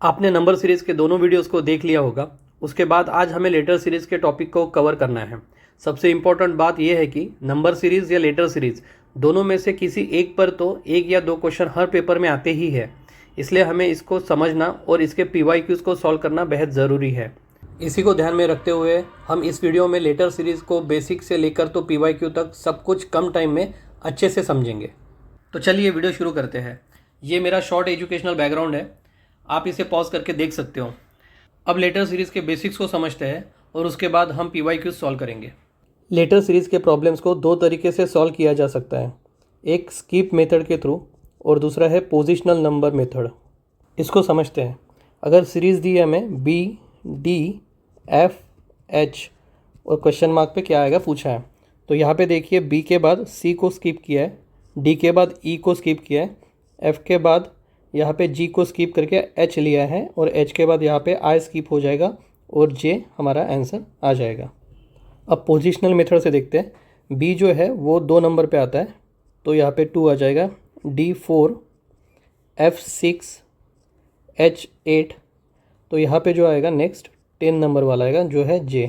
आपने number series के दोनों वीडियोस को देख लिया होगा। उसके बाद आज हमें लेटर सीरीज़ के टॉपिक को कवर करना है। सबसे इम्पॉर्टेंट बात यह है कि नंबर सीरीज़ या लेटर सीरीज़ दोनों में से किसी एक पर तो एक या दो क्वेश्चन हर पेपर में आते ही है, इसलिए हमें इसको समझना और इसके PYQs को सॉल्व करना बेहद ज़रूरी है। इसी को ध्यान में रखते हुए हम इस वीडियो में लेटर सीरीज़ को बेसिक से लेकर तो PYQ तक सब कुछ कम टाइम में अच्छे से समझेंगे। तो चलिए वीडियो शुरू करते हैं। ये मेरा शॉर्ट एजुकेशनल बैकग्राउंड है, आप इसे पॉज करके देख सकते हो। अब लेटर सीरीज़ के बेसिक्स को समझते हैं और उसके बाद हम PYQ सॉल्व करेंगे। लेटर सीरीज़ के प्रॉब्लम्स को दो तरीके से सॉल्व किया जा सकता है, एक स्किप मेथड के थ्रू और दूसरा है पोजिशनल नंबर मेथड। इसको समझते हैं। अगर सीरीज़ दी है हमें B, D, F, H और क्वेश्चन मार्क पे क्या आएगा पूछा है, तो यहाँ पे देखिए B के बाद C को स्किप किया है, D के बाद E को स्किप किया है, F के बाद यहाँ पे G को स्किप करके H लिया है और H के बाद यहाँ पे I स्किप हो जाएगा और J हमारा आंसर आ जाएगा। अब पोजिशनल मेथड से देखते हैं। B जो है वो 2 नंबर पे आता है, तो यहाँ पे 2 आ जाएगा, D 4, F 6, H 8, तो यहाँ पे जो आएगा नेक्स्ट 10 नंबर वाला आएगा जो है J।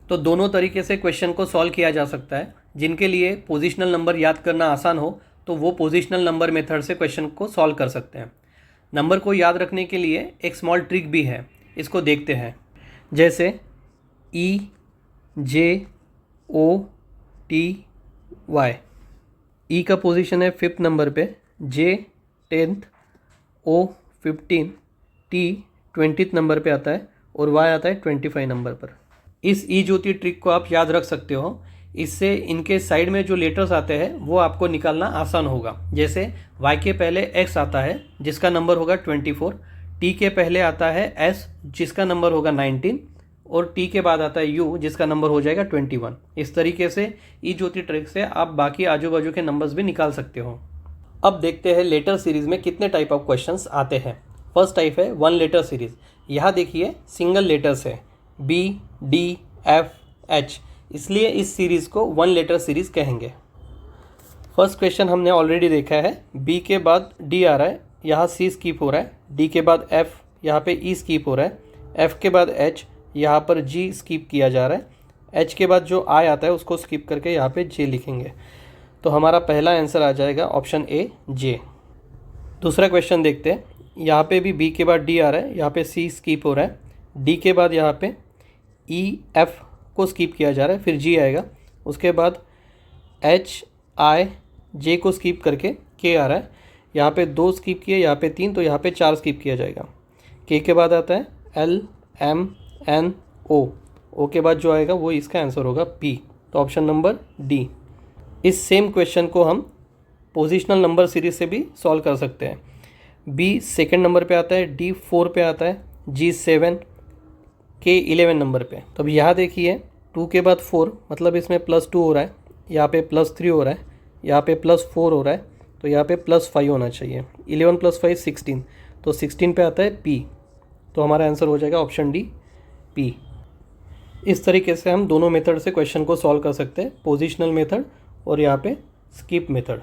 तो दोनों तरीके से क्वेश्चन को सॉल्व किया जा सकता है। जिनके लिए पोजिशनल नंबर याद करना आसान हो तो वो पोजिशनल नंबर मेथड से क्वेश्चन को सॉल्व कर सकते हैं। नंबर को याद रखने के लिए एक स्मॉल ट्रिक भी है, इसको देखते हैं। जैसे E, J, O, T, Y। E का पोजीशन है 5th नंबर पे, J 10th, O 15, T 20th number पे आता है और Y आता है 25 नंबर पर। इस ई ज्योति ट्रिक को आप याद रख सकते हो। इससे इनके साइड में जो लेटर्स आते हैं वो आपको निकालना आसान होगा। जैसे Y के पहले X आता है जिसका नंबर होगा 24, T के पहले आता है S जिसका नंबर होगा 19 और T के बाद आता है U जिसका नंबर हो जाएगा 21। इस तरीके से ई ज्योति ट्रिक से आप बाकी आजू बाजू के नंबर्स भी निकाल सकते हो। अब देखते हैं लेटर सीरीज़ में कितने टाइप ऑफ क्वेश्चंस आते हैं। फर्स्ट टाइप है 1 लेटर सीरीज़। यहाँ देखिए सिंगल लेटर्स है B, D, F, H, इसलिए इस सीरीज़ को 1 लेटर सीरीज़ कहेंगे। फर्स्ट क्वेश्चन हमने ऑलरेडी देखा है। B के बाद D आ रहा है, यहाँ C स्किप हो रहा है, D के बाद F, यहाँ पे E स्किप हो रहा है, F के बाद H, यहाँ पर G स्किप किया जा रहा है, H के बाद जो I आता है उसको स्किप करके यहाँ पे J लिखेंगे। तो हमारा पहला आंसर आ जाएगा ऑप्शन A, J। दूसरा क्वेश्चन देखते हैं। यहाँ पे भी B के बाद D आ रहा है, यहाँ पे C स्किप हो रहा है, D के बाद यहाँ पे E, F को स्किप किया जा रहा है, फिर G आएगा, उसके बाद H, I, J को स्किप करके K आ रहा है, यहाँ पे 2 स्किप किए, यहाँ पे 3, तो यहाँ पे 4 स्किप किया जाएगा। K के बाद आता है L, M, N, O, O के बाद जो आएगा वो इसका आंसर होगा P, तो ऑप्शन नंबर D। इस सेम क्वेश्चन को हम पोजिशनल नंबर सीरीज से भी सॉल्व कर सकते हैं। B सेकेंड नंबर पे आता है, D 4 पे आता है, G 7, K 11 नंबर पे। तो अब यहाँ देखिए 2 के बाद 4 मतलब इसमें +2 हो रहा है, यहाँ पे +3 हो रहा है, यहाँ पे +4 हो रहा है, तो यहाँ पे +5 होना चाहिए। 11 + 5 16, तो 16 पे आता है P, तो हमारा आंसर हो जाएगा ऑप्शन D, P। इस तरीके से हम दोनों मेथड से क्वेश्चन को सॉल्व कर सकते हैं, पोजिशनल मेथड और यहाँ पे स्किप मेथड।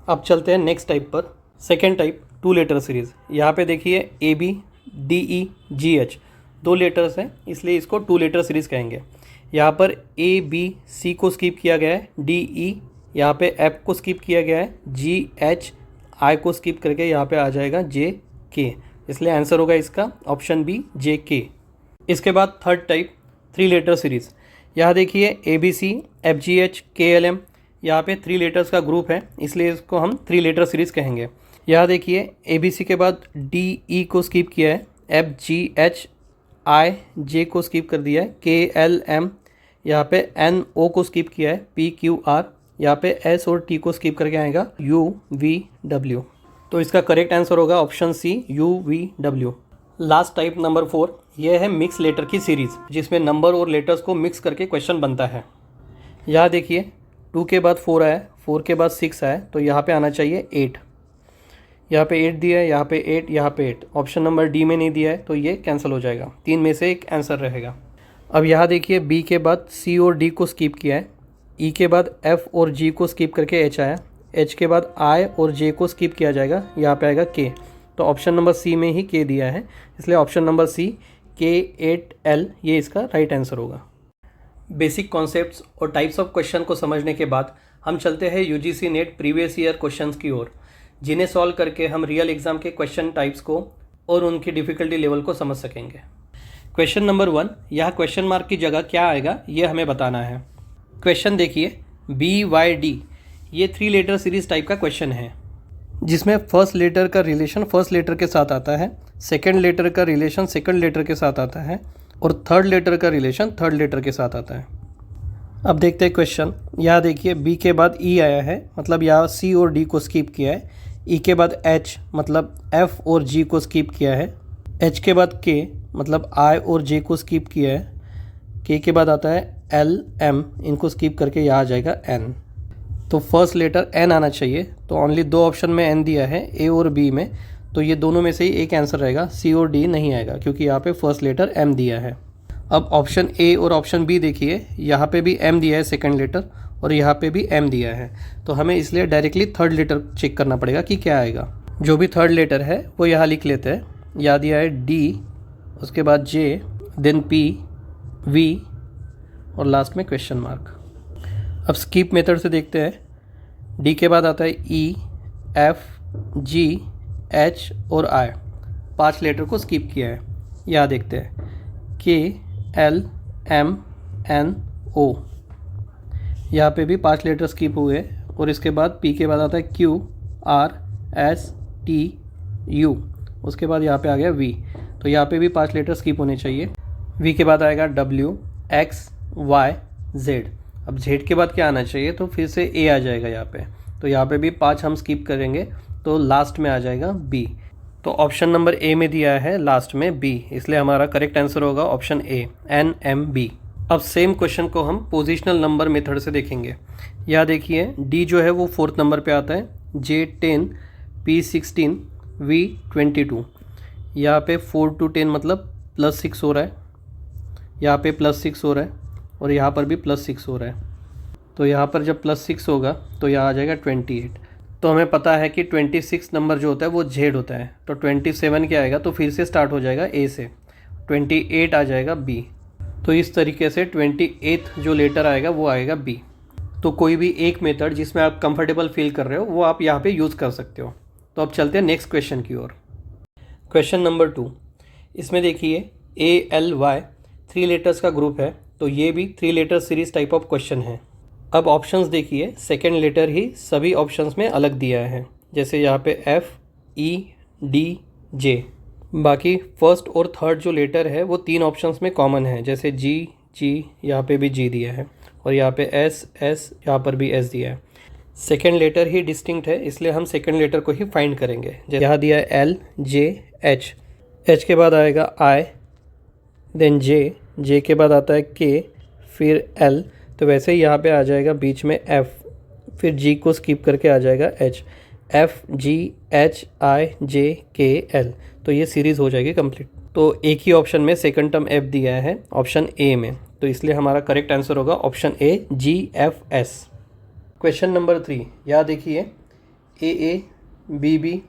अब चलते हैं नेक्स्ट टाइप पर। Second type 2 letter series. यहाँ पे देखिए AB, DE, GH 2 लेटर्स हैं, इसलिए इसको 2 लेटर सीरीज़ कहेंगे। यहाँ पर A, B, C को स्किप किया गया है, D, E, यहाँ पे F को स्किप किया गया है, G, H, I को स्किप करके यहाँ पे आ जाएगा J, K, इसलिए आंसर होगा इसका ऑप्शन B, J, K। इसके बाद थर्ड टाइप 3 लेटर सीरीज़। यहाँ देखिए ABC, FGH, KLM, यहाँ पे 3 लेटर्स का ग्रुप है, इसलिए इसको हम 3 लेटर सीरीज़ कहेंगे। यहाँ देखिए ABC के बाद D, E को स्किप किया है, F, G, H, I, J को स्किप कर दिया है, K, L, M, यहाँ पे N, O को स्किप किया है, P, Q, R, यहाँ पे S और T को स्किप करके आएगा U, V, W। तो इसका करेक्ट आंसर होगा option C, U, V, W। Last type number 4, यह है मिक्स लेटर की सीरीज़ जिसमें नंबर और लेटर्स को मिक्स करके क्वेश्चन बनता है। यहाँ देखिए 2 के बाद 4 आया, 4 के बाद 6 आया, तो यहाँ पे आना चाहिए 8। यहाँ पे 8 दिया है, यहाँ पे 8, यहाँ पे 8, ऑप्शन नंबर D में नहीं दिया है, तो ये कैंसिल हो जाएगा। 3 में से एक आंसर रहेगा। अब यहाँ देखिए B के बाद C और D को स्किप किया है, E के बाद F और G को स्किप करके H आया, H के बाद I और J को स्किप किया जाएगा, यहाँ पे आएगा K, तो ऑप्शन नंबर सी में ही के दिया है, इसलिए ऑप्शन नंबर सी K8L ये इसका राइट आंसर होगा। बेसिक कॉन्सेप्ट्स और टाइप्स ऑफ क्वेश्चन को समझने के बाद हम चलते हैं UGC net previous year questions की ओर, जिन्हें सॉल्व करके हम रियल एग्जाम के क्वेश्चन टाइप्स को और उनकी डिफ़िकल्टी लेवल को समझ सकेंगे। क्वेश्चन नंबर 1, यहाँ क्वेश्चन मार्क की जगह क्या आएगा ये हमें बताना है। क्वेश्चन देखिए, BYD ये 3 लेटर सीरीज टाइप का क्वेश्चन है, जिसमें फर्स्ट लेटर का रिलेशन फर्स्ट लेटर के साथ आता है, सेकंड लेटर का रिलेशन सेकंड लेटर के साथ आता है और थर्ड लेटर का रिलेशन थर्ड लेटर के साथ आता है। अब देखते हैं क्वेश्चन। यहाँ देखिए, बी के बाद ई आया है, मतलब यहाँ सी और डी को स्किप किया है। ई के बाद एच, मतलब एफ और जी को स्किप किया है। एच के बाद के, मतलब आई और जे को स्किप किया है। के के बाद आता है एल एम, इनको स्किप करके यहाँ आ जाएगा एन। तो फर्स्ट लेटर एन आना चाहिए, तो ओनली 2 ऑप्शन में एन दिया है, ए और बी में, तो ये दोनों में से ही एक आंसर रहेगा। सी और डी नहीं आएगा क्योंकि यहाँ पे फर्स्ट लेटर एम दिया है। अब ऑप्शन ए और ऑप्शन बी देखिए, यहाँ पे भी एम दिया है सेकंड लेटर और यहाँ पे भी एम दिया है, तो हमें इसलिए डायरेक्टली थर्ड लेटर चेक करना पड़ेगा कि क्या आएगा। जो भी थर्ड लेटर है वो यहाँ लिख लेते हैं। यहाँ दिया है डी, उसके बाद जे, देन पी, वी और लास्ट में क्वेश्चन मार्क। अब स्किप मेथड से देखते हैं। डी के बाद आता है ई, एफ, जी, एच और आई, 5 लेटर को स्किप किया है। यहाँ देखते हैं के, एल, एम, एन, ओ, यहाँ पे भी 5 लेटर स्किप हुए। और इसके बाद पी के बाद आता है Q, R, S, T, U, उसके बाद यहाँ पे आ गया वी, तो यहाँ पे भी 5 लेटर स्किप होने चाहिए। वी के बाद आएगा डब्ल्यू, एक्स, वाई, जेड। अब जेड के बाद क्या आना चाहिए, तो फिर से ए आ जाएगा यहाँ पे, तो यहाँ पे भी 5 हम स्किप करेंगे, तो लास्ट में आ जाएगा बी। तो ऑप्शन नंबर ए में दिया है लास्ट में बी, इसलिए हमारा करेक्ट आंसर होगा option A, N M B. अब सेम क्वेश्चन को हम पोजिशनल नंबर मेथड से देखेंगे। यहाँ देखिए, डी जो है वो 4th नंबर पे आता है, जे 10, पी 16, वी 22। यहाँ पे 4 to 10 मतलब +6 हो रहा है, यहाँ पे +6 हो रहा है और यहाँ पर भी +6 हो रहा है। तो यहाँ पर जब +6 होगा तो यहाँ आ जाएगा 28। तो हमें पता है कि 26 नंबर जो होता है वो जेड होता है, तो 27 क्या आएगा, तो फिर से स्टार्ट हो जाएगा ए से, 28 आ जाएगा बी। तो इस तरीके से 28th जो लेटर आएगा वो आएगा बी। तो कोई भी एक मेथड जिसमें आप कंफर्टेबल फील कर रहे हो वो आप यहाँ पे यूज़ कर सकते हो। तो अब चलते हैं नेक्स्ट क्वेश्चन की ओर। क्वेश्चन नंबर 2, इसमें देखिए ALY 3 लेटर्स का ग्रुप है, तो ये भी 3 letter series type of question है। अब ऑप्शंस देखिए, सेकेंड लेटर ही सभी ऑप्शंस में अलग दिया है, जैसे यहाँ पे एफ, ई, डी, जे। बाकी फर्स्ट और थर्ड जो लेटर है वो 3 ऑप्शंस में कॉमन है, जैसे जी, जी, यहाँ पे भी जी दिया है और यहाँ पे एस, एस, यहाँ पर भी एस दिया है। सेकेंड लेटर ही डिस्टिंक्ट है, इसलिए हम सेकेंड लेटर को ही फाइंड करेंगे। जैसे यहाँ दिया है एल, जे, एच, एच के बाद आएगा आई, देन जे, जे के बाद आता है के, फिर एल, तो वैसे ही यहाँ पे आ जाएगा बीच में एफ, फिर जी को स्किप करके आ जाएगा एच, एफ, जी, एच, आई, जे, के, एल। तो ये सीरीज़ हो जाएगी कंप्लीट। तो एक ही ऑप्शन में सेकंड टर्म एफ दिया है ऑप्शन ए में, तो इसलिए हमारा करेक्ट आंसर होगा option A, G, F, S. Question number 3, यहाँ देखिए A, B, B,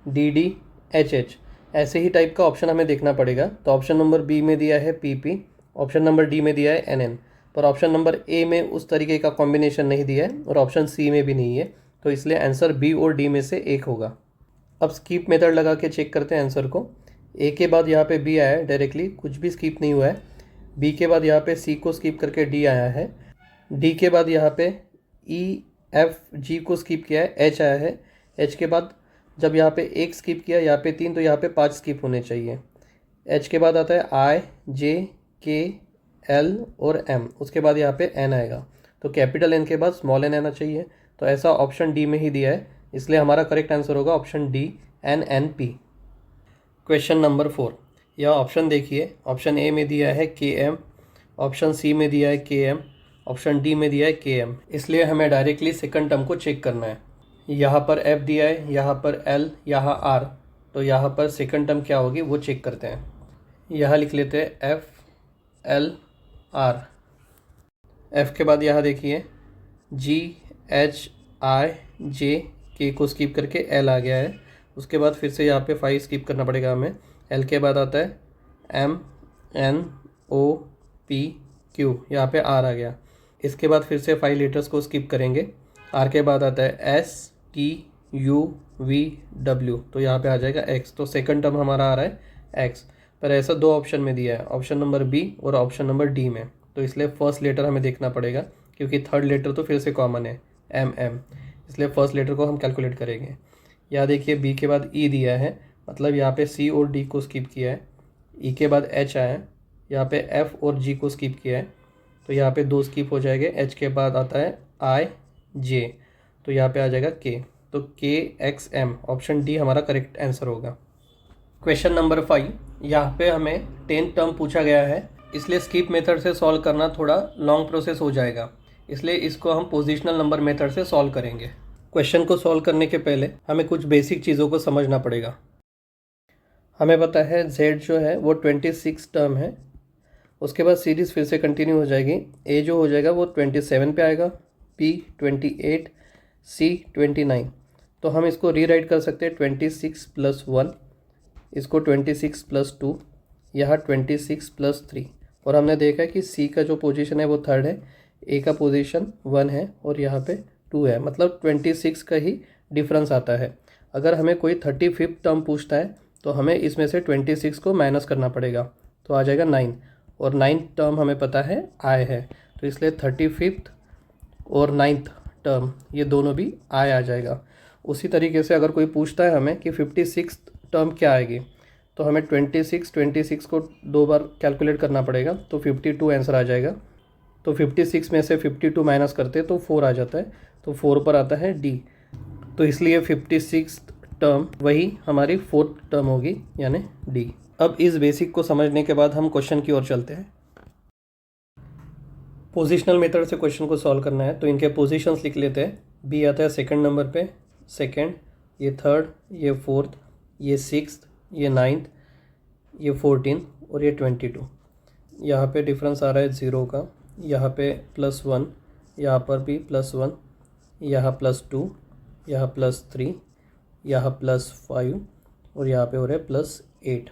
D, D, H, H, ऐसे ही टाइप का ऑप्शन हमें देखना पड़ेगा। तो ऑप्शन नंबर बी में दिया है P, P, option number D में दिया है एन, एन, पर ऑप्शन नंबर ए में उस तरीके का कॉम्बिनेशन नहीं दिया है और ऑप्शन सी में भी नहीं है, तो इसलिए आंसर बी और डी में से एक होगा। अब स्किप मेथड लगा के चेक करते हैं आंसर को। ए के बाद यहाँ पे बी आया है, डायरेक्टली कुछ भी स्किप नहीं हुआ है। बी के बाद यहाँ पे सी को स्किप करके डी आया है। डी के बाद यहाँ पे ई, एफ, जी को स्किप किया है, एच आया है। एच के बाद जब यहाँ पे एक स्किप किया, यहाँ पे 3, तो यहाँ पे 5 स्किप होने चाहिए। एच के बाद आता है आई, जे, के, एल और एम, उसके बाद यहाँ पे एन आएगा, तो कैपिटल एन के बाद स्मॉल एन आना चाहिए। तो ऐसा ऑप्शन डी में ही दिया है, इसलिए हमारा करेक्ट आंसर होगा option D, N N P. Question number 4, यह ऑप्शन देखिए, ऑप्शन ए में दिया है के एम, ऑप्शन सी में दिया है के एम, ऑप्शन डी में दिया है के एम, इसलिए हमें डायरेक्टली सेकंड टर्म को चेक करना है। यहाँ पर एफ दिया है, यहाँ पर एल, यहाँ आर, तो यहाँ पर सेकंड टर्म क्या होगी वो चेक करते हैं। यहाँ लिख लेते हैं एफ, एल, आर। एफ के बाद यहाँ देखिए जी, एच, आई, जे, के को स्किप करके एल आ गया है, उसके बाद फिर से यहाँ पे 5 स्किप करना पड़ेगा हमें। L के बाद आता है MNOPQ, यहाँ पे R आ गया। इसके बाद फिर से 5 लेटर्स को स्किप करेंगे। R के बाद आता है STUVW, तो यहाँ पे आ जाएगा X। तो सेकंड टर्म हमारा आ रहा है X, पर ऐसा 2 ऑप्शन में दिया है, ऑप्शन नंबर B और ऑप्शन नंबर D में। तो इसलिए फर्स्ट लेटर हमें देखना पड़ेगा, क्योंकि थर्ड लेटर तो फिर से कॉमन है MM, इसलिए फर्स्ट लेटर को हम कैलकुलेट करेंगे। यहाँ देखिए B के बाद E दिया है, मतलब यहाँ पे C और D को स्किप किया है। E के बाद H आया, यहाँ पे F और G को स्किप किया है, तो यहाँ पे 2 स्किप हो जाएंगे। H के बाद आता है IJ, तो यहाँ पे आ जाएगा K, तो KXM, ऑप्शन D हमारा करेक्ट आंसर होगा। क्वेश्चन नंबर 5, यहाँ पे हमें 10 टर्म पूछा गया है, इसलिए स्किप मेथड से सॉल्व करना थोड़ा लॉन्ग प्रोसेस हो जाएगा, इसलिए इसको हम पोजिशनल नंबर मेथड से सॉल्व करेंगे। क्वेश्चन को सॉल्व करने के पहले हमें कुछ बेसिक चीज़ों को समझना पड़ेगा। हमें पता है Z जो है वो 26 टर्म है। उसके बाद सीरीज़ फिर से कंटिन्यू हो जाएगी। A जो हो जाएगा वो 27 पे आएगा, B 28, C 29। तो हम इसको रीराइट कर सकते हैं 26 + 1, इसको 26 + 2, यहाँ 26 + 3। और हमने देखा कि C का जो पोजीशन है वो थर्ड है, A का पोजीशन 1 है और यहाँ पे 2 है, मतलब 26 का ही डिफरेंस आता है। अगर हमें कोई 35 टर्म पूछता है तो हमें इसमें से 26 को माइनस करना पड़ेगा, तो आ जाएगा 9, और 9th टर्म हमें पता है I है, तो इसलिए 35th और 9th टर्म ये दोनों भी I आ जाएगा। उसी तरीके से अगर कोई पूछता है हमें कि 56th टर्म क्या आएगी, तो हमें 26 को 2 बार कैलकुलेट करना पड़ेगा, तो 52 आंसर आ जाएगा। तो 56 में से 52 माइनस करते तो 4 आ जाता है, तो 4 पर आता है D, तो इसलिए 56th टर्म वही हमारी 4th टर्म होगी, यानी D। अब इस बेसिक को समझने के बाद हम क्वेश्चन की ओर चलते हैं। पोजिशनल मेथड से क्वेश्चन को सॉल्व करना है, तो इनके पोजीशंस लिख लेते हैं। B आता है सेकंड नंबर पे, सेकंड, ये थर्ड, ये फोर्थ, ये सिक्स्थ, ये 9th, ये 14 और ये 22। यहाँ पे डिफरेंस आ रहा है 0 का, यहाँ पे +1, यहाँ पर भी +1, यहाँ +2, यहाँ +3, यहाँ +5 और यहाँ पे हो रहा है +8।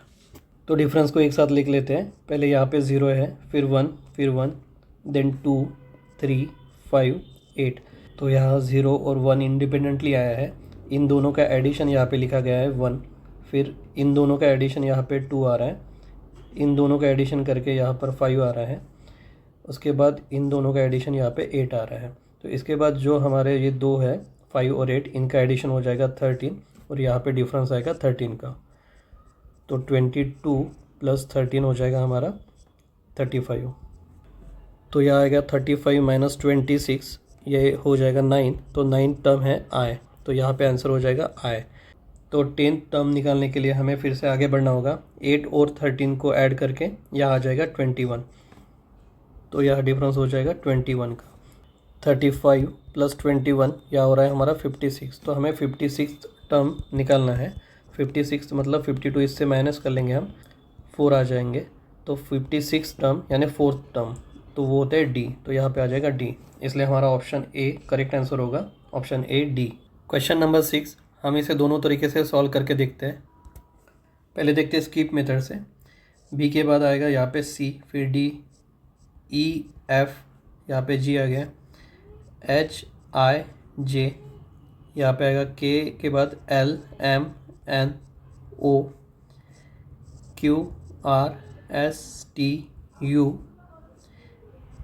तो डिफरेंस को एक साथ लिख लेते हैं। पहले यहाँ पे 0 है, फिर 1, फिर 1, देन 2, 3, 5, 8। तो यहाँ 0 और 1 इंडिपेंडेंटली आया है। इन दोनों का एडिशन यहाँ पे लिखा गया है 1, फिर इन दोनों का एडिशन यहाँ पे 2 आ रहा है, इन दोनों का एडिशन करके यहाँ पर 5 आ रहा है, उसके बाद इन दोनों का एडिशन यहाँ पे 8 आ रहा है। तो इसके बाद जो हमारे ये 2 है 5 और 8, इनका एडिशन हो जाएगा 13 और यहाँ पे डिफरेंस आएगा 13 का। तो 22 + 13 हो जाएगा हमारा 35। तो यह आएगा 35 - 26, ये हो जाएगा 9, तो 9 टर्म है I, तो यहाँ पे आंसर हो जाएगा I। तो 10th टर्म निकालने के लिए हमें फिर से आगे बढ़ना होगा। 8 और 13 को ऐड करके यहाँ आ जाएगा 21, तो यह डिफरेंस हो जाएगा 21 का। 35 + 21 यह हो रहा है हमारा 56, तो हमें 56th टर्म निकालना है। 56 मतलब 52 इससे माइनस कर लेंगे हम, 4 आ जाएंगे, तो 56 टर्म यानी 4th टर्म, तो वो होता है D, तो यहाँ पे आ जाएगा D, इसलिए हमारा ऑप्शन A करेक्ट आंसर होगा, option A D। Question number 6, हम इसे दोनों तरीके से सॉल्व करके देखते हैं। पहले देखते हैं स्किप मेथड से। B के बाद आएगा यहाँ पे C, फिर D, E, F, यहाँ पे G आ गया, H, I, J, यहाँ पे आएगा K के बाद L, M, N, O, Q, R, S, T, U,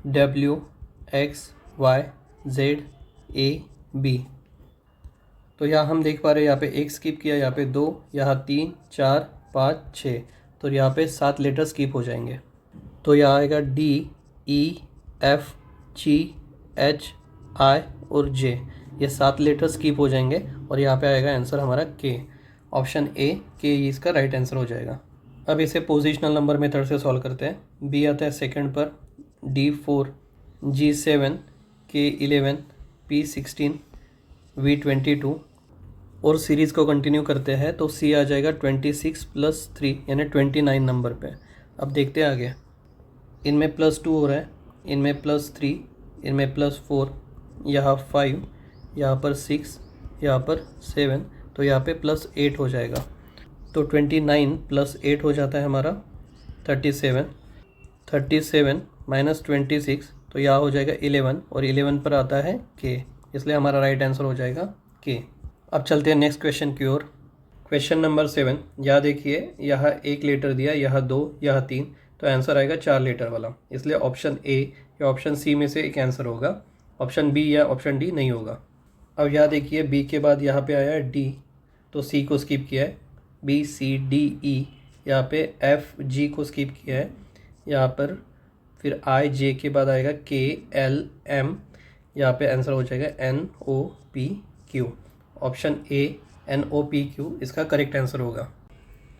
W, X, Y, Z, A, B। तो यहाँ हम देख पा रहे हैं यहाँ पे 1 स्किप किया, यहाँ पे 2, यहाँ 3, 4, 5, 6, तो यहाँ पे 7 लेटर स्किप हो जाएंगे। तो यहाँ आएगा D, E, F, G, H, I और J, ये 7 लेटर स्किप हो जाएंगे और यहाँ पे आएगा आंसर हमारा K, ऑप्शन A K इसका राइट आंसर हो जाएगा। अब इसे पोजिशनल नंबर मेथड से सॉल्व करते हैं। B आता है सेकंड पर, D 4, G 7, K 11, P 16, V 22 और सीरीज़ को कंटिन्यू करते हैं, तो C आ जाएगा 26 + 3 यानी 29 नंबर पे। अब देखते हैं आगे, इनमें +2 हो रहा है, इनमें +3, इनमें +4, यहाँ 5, यहाँ पर 6, यहाँ पर 7, तो यहाँ पे +8 हो जाएगा। तो 29 + 8 हो जाता है हमारा 37। 37 - 26 तो यहाँ हो जाएगा 11, और 11 पर आता है k, इसलिए हमारा राइट आंसर हो जाएगा k। अब चलते हैं नेक्स्ट क्वेश्चन की ओर। क्वेश्चन नंबर 7, यहाँ देखिए, यहाँ 1 लेटर दिया, यहाँ 2, यहाँ 3, तो आंसर आएगा 4 लेटर वाला, इसलिए ऑप्शन ए या ऑप्शन सी में से एक आंसर होगा, ऑप्शन बी या ऑप्शन डी नहीं होगा। अब यहाँ देखिए, बी के बाद यहाँ पे आया डी, तो सी को स्किप किया है, बी सी डी ई, यहाँ पे एफ जी को स्किप किया है, यहाँ पर फिर आई जे के बाद आएगा के एल एम, यहाँ पे आंसर हो जाएगा N O P Q. Option A N O P Q इसका करेक्ट आंसर होगा।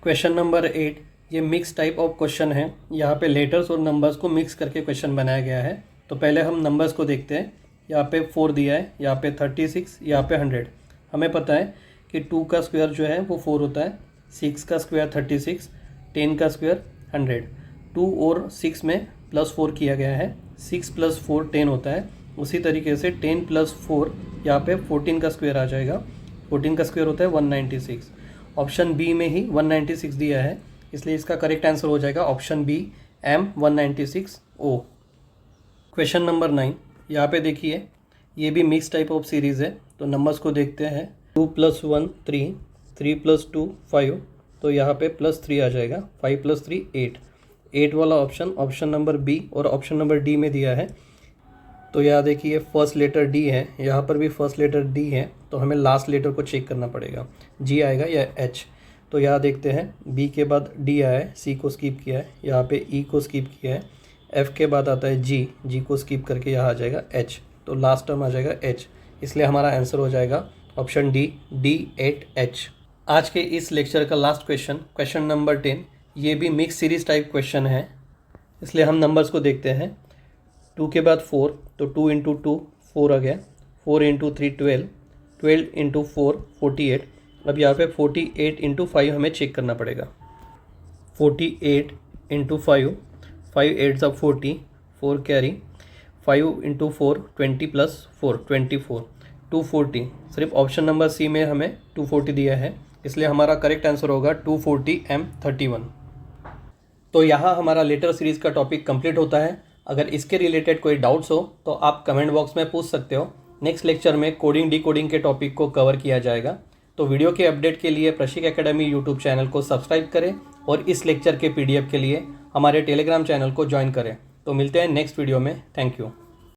क्वेश्चन नंबर 8, ये मिक्स टाइप ऑफ क्वेश्चन है, यहाँ पे लेटर्स और नंबर्स को मिक्स करके क्वेश्चन बनाया गया है। तो पहले हम नंबर्स को देखते हैं। यहाँ पे 4 दिया है, यहाँ पे 36, यहाँ पे 100। हमें पता है कि 2 का स्क्वायर जो है वो 4 होता है, 6 का स्क्वायर 36, 10 का स्क्वायर 100। 2 और 6 में +4 किया गया है, 6 + 4 10 होता है। उसी तरीके से 10 + 4 यहाँ पे 14 का स्क्वायर आ जाएगा, 14 का स्क्वायर होता है 196। ऑप्शन बी में ही 196 दिया है, इसलिए इसका करेक्ट आंसर हो जाएगा option B M196O। Question number 9, यहाँ पे देखिए, ये भी मिक्स टाइप ऑफ सीरीज़ है, तो नंबर्स को देखते हैं। 2 + 1 3, 3 + 2 5, तो यहाँ पे +3 आ जाएगा, 5 + 3 8। 8 वाला ऑप्शन नंबर बी और ऑप्शन नंबर डी में दिया है। तो यहाँ देखिए, फर्स्ट लेटर डी है, यहाँ पर भी फर्स्ट लेटर डी है, तो हमें लास्ट लेटर को चेक करना पड़ेगा, जी आएगा या एच। तो यहाँ देखते हैं, बी के बाद डी आया है, सी को स्किप किया है, यहाँ पे ई को स्किप किया है, एफ के बाद आता है जी, जी को स्किप करके यहाँ आ जाएगा एच, तो लास्ट टर्म आ जाएगा एच, इसलिए हमारा आंसर हो जाएगा ऑप्शन डी D8H। आज के इस लेक्चर का लास्ट क्वेश्चन नंबर 10, ये भी मिक्स सीरीज टाइप क्वेश्चन है, इसलिए हम नंबर्स को देखते हैं। 2 के बाद 4, तो 2 × 2 4 आ गया, 4 × 3 12, 12 × 4 48। अब यहाँ पे 48 × 5 हमें चेक करना पड़ेगा। 48 × 5, 5 8 = 40, 4 कैरी, 5 × 4 20 + 4 24, 240। सिर्फ ऑप्शन नंबर सी में हमें 240 दिया है, इसलिए हमारा करेक्ट आंसर होगा 240 M31। तो यहाँ हमारा लेटर सीरीज़ का टॉपिक कंप्लीट होता है। अगर इसके रिलेटेड कोई डाउट्स हो तो आप कमेंट बॉक्स में पूछ सकते हो। नेक्स्ट लेक्चर में कोडिंग डिकोडिंग के टॉपिक को कवर किया जाएगा। तो वीडियो के अपडेट के लिए प्रशिक एकेडमी यूट्यूब चैनल को सब्सक्राइब करें, और इस लेक्चर के PDF के लिए हमारे टेलीग्राम चैनल को ज्वाइन करें। तो मिलते हैं नेक्स्ट वीडियो में। Thank you.